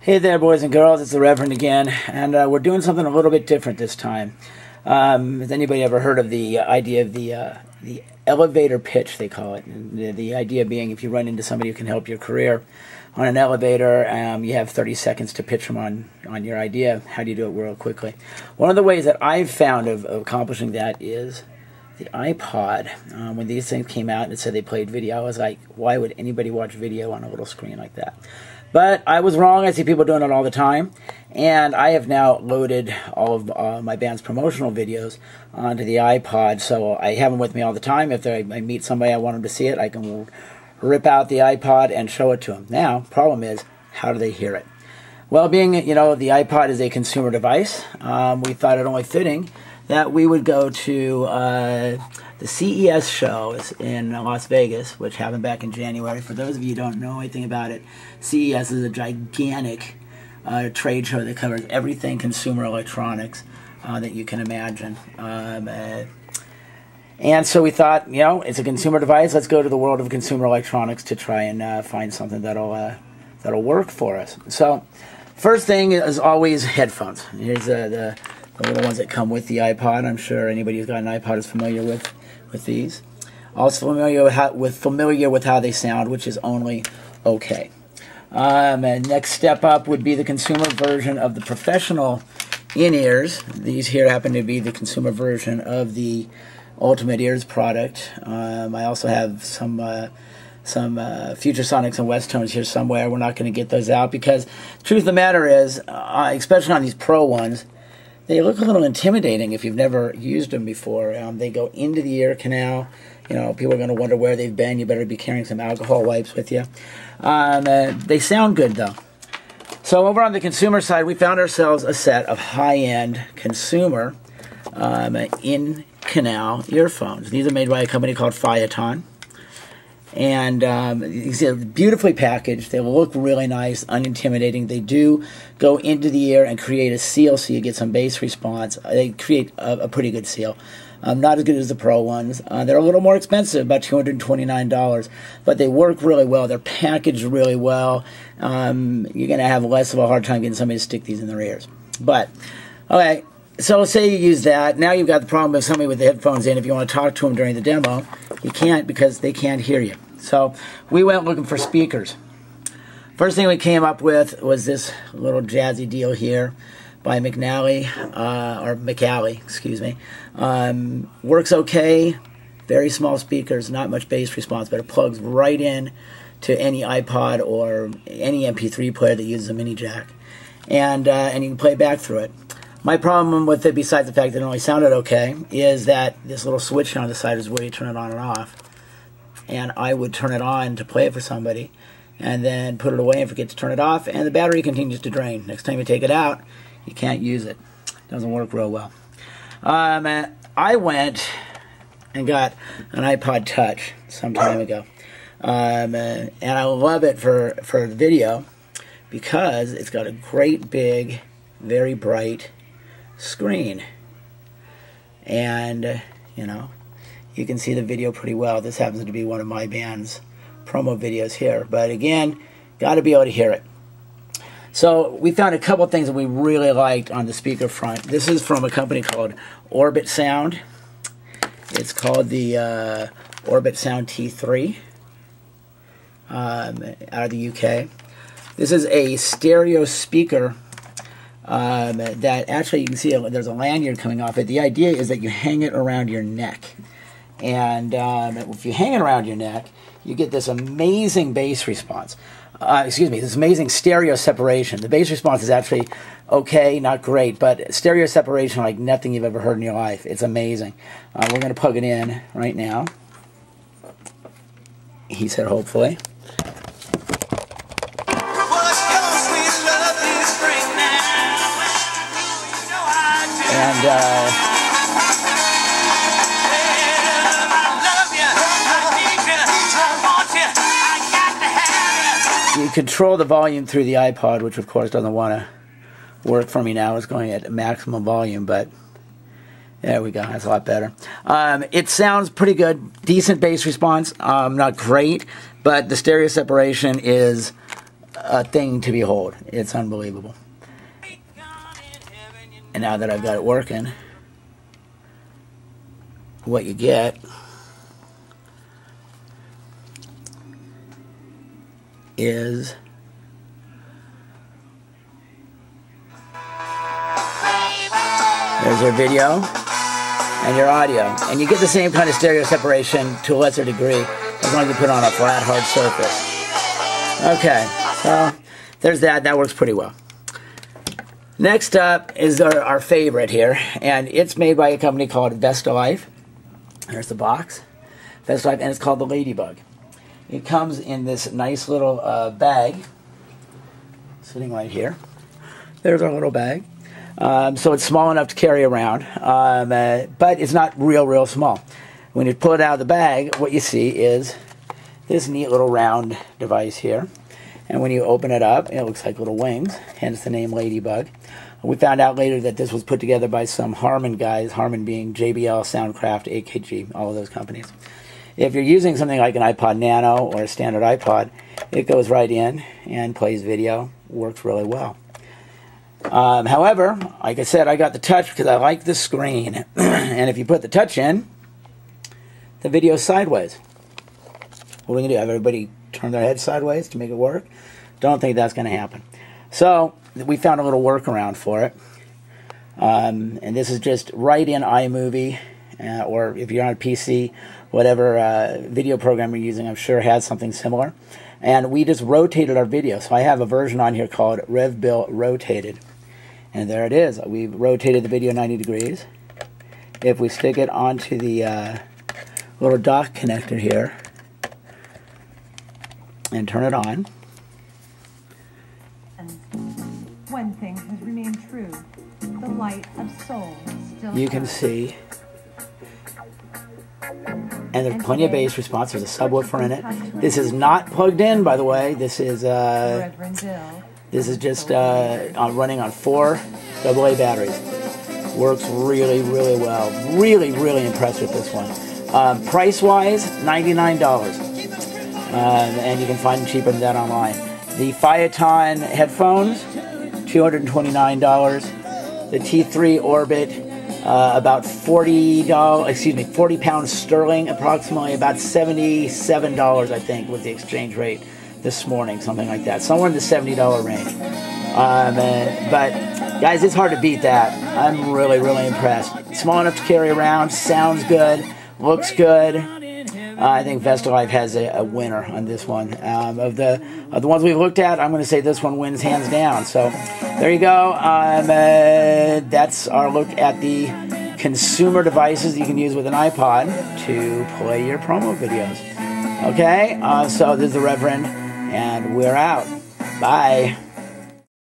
Hey there, boys and girls, it's the Reverend again, and we're doing something a little bit different this time. Has anybody ever heard of the idea of the elevator pitch, they call it? And the idea being, if you run into somebody who can help your career on an elevator, you have 30 seconds to pitch them on your idea. How do you do it real quickly? One of the ways that I've found of accomplishing that is the iPod. When these things came out and it said they played video, I was like, why would anybody watch video on a little screen like that? But I was wrong. I see people doing it all the time. And I have now loaded all of my band's promotional videos onto the iPod, so I have them with me all the time. If I meet somebody I want them to see it, I can rip out the iPod and show it to them. Now, problem is, how do they hear it? Well, being, the iPod is a consumer device, we thought it only fitting that we would go to the CES show in Las Vegas, which happened back in January. For those of you who don't know anything about it, CES is a gigantic trade show that covers everything consumer electronics that you can imagine. And so we thought, it's a consumer device. Let's go to the world of consumer electronics to try and find something that'll work for us. So, first thing is always headphones. Here's the little ones that come with the iPod. I'm sure anybody who's got an iPod is familiar with these. Also familiar with how they sound, which is only okay. And next step up would be the consumer version of the professional in-ears. These here happen to be the consumer version of the Ultimate Ears product. I also have some Futuresonics and Westtones here somewhere. We're not going to get those out because the truth of the matter is, especially on these Pro ones, they look a little intimidating if you've never used them before. They go into the ear canal. People are going to wonder where they've been. You better be carrying some alcohol wipes with you. They sound good, though. So over on the consumer side, we found ourselves a set of high-end consumer in-canal earphones. These are made by a company called Phiaton. And you see, they're beautifully packaged. They look really nice, unintimidating. They do go into the ear and create a seal so you get some bass response. They create a pretty good seal. Not as good as the Pro ones. They're a little more expensive, about $229, but they work really well. They're packaged really well. You're going to have less of a hard time getting somebody to stick these in their ears. But, okay, so say you use that. Now you've got the problem of somebody with the headphones in. If you want to talk to them during the demo, you can't because they can't hear you. So we went looking for speakers. First thing we came up with was this little jazzy deal here by McNally, or McAlley, excuse me. Works okay, very small speakers, not much bass response, but it plugs right in to any iPod or any MP3 player that uses a mini jack. And you can play back through it. My problem with it, besides the fact that it only sounded okay, is that this little switch on the side is where you turn it on and off. And I would turn it on to play it for somebody and then put it away and forget to turn it off, and the battery continues to drain. Next time you take it out, you can't use it. It doesn't work real well. I went and got an iPod Touch some time ago. And I love it for the video because it's got a great big, very bright screen. And, you can see the video pretty well. This happens to be one of my band's promo videos here. But again, got to be able to hear it. So we found a couple things that we really liked on the speaker front. This is from a company called Orbitsound. It's called the Orbitsound T3 out of the UK. This is a stereo speaker that actually, you can see there's a lanyard coming off it. The idea is that you hang it around your neck. And if you hang it around your neck, you get this amazing bass response. This amazing stereo separation. The bass response is actually okay, not great, but stereo separation like nothing you've ever heard in your life. It's amazing. We're going to plug it in right now. He said hopefully. And you control the volume through the iPod, which of course doesn't want to work for me now. It's going at maximum volume, but there we go. That's a lot better. It sounds pretty good. Decent bass response. Not great, but the stereo separation is a thing to behold. It's unbelievable. And now that I've got it working, what you get is there's your video and your audio. And you get the same kind of stereo separation to a lesser degree as long as you put it on a flat, hard surface. Okay, so there's that. That works pretty well. Next up is our favorite here, and it's made by a company called VestLife. There's the box. VestLife, and it's called the Ladybug. It comes in this nice little bag, sitting right here. There's our little bag. So it's small enough to carry around, but it's not real small. When you pull it out of the bag, what you see is this neat little round device here. And when you open it up, it looks like little wings, hence the name Ladybug. We found out later that this was put together by some Harman guys, Harman being JBL, Soundcraft, AKG, all of those companies. If you're using something like an iPod Nano or a standard iPod, it goes right in and plays video, works really well. However, like I said, I got the touch because I like the screen. And if you put the touch in, the video's sideways. What are we going to do? Have everybody turn their head sideways to make it work? Don't think that's going to happen. So we found a little workaround for it. And this is just right in iMovie, or if you're on a PC, whatever video program you're using, I'm sure has something similar. And we just rotated our video. So I have a version on here called RevBill Rotated. And there it is. We've rotated the video 90 degrees. If we stick it onto the little dock connector here and turn it on. One thing has remained true. The light of soul still you can see. And there's plenty of bass response. There's a subwoofer in it. This is not plugged in, by the way. This is just running on 4 AA batteries. Works really well. Really impressed with this one. Price-wise, $99. And you can find them cheaper than that online. The Phiaton headphones, $229. The T3 Orbit, about $40 pounds sterling, approximately about $77, I think, was the exchange rate this morning, something like that, somewhere in the $70 range. But guys, it's hard to beat that. I'm really really impressed. Small enough to carry around, sounds good, looks good. I think VestLife has a winner on this one. Of the ones we've looked at, I'm going to say this one wins hands down. So there you go. That's our look at the consumer devices you can use with an iPod to play your promo videos. Okay, so this is the Reverend, and we're out. Bye.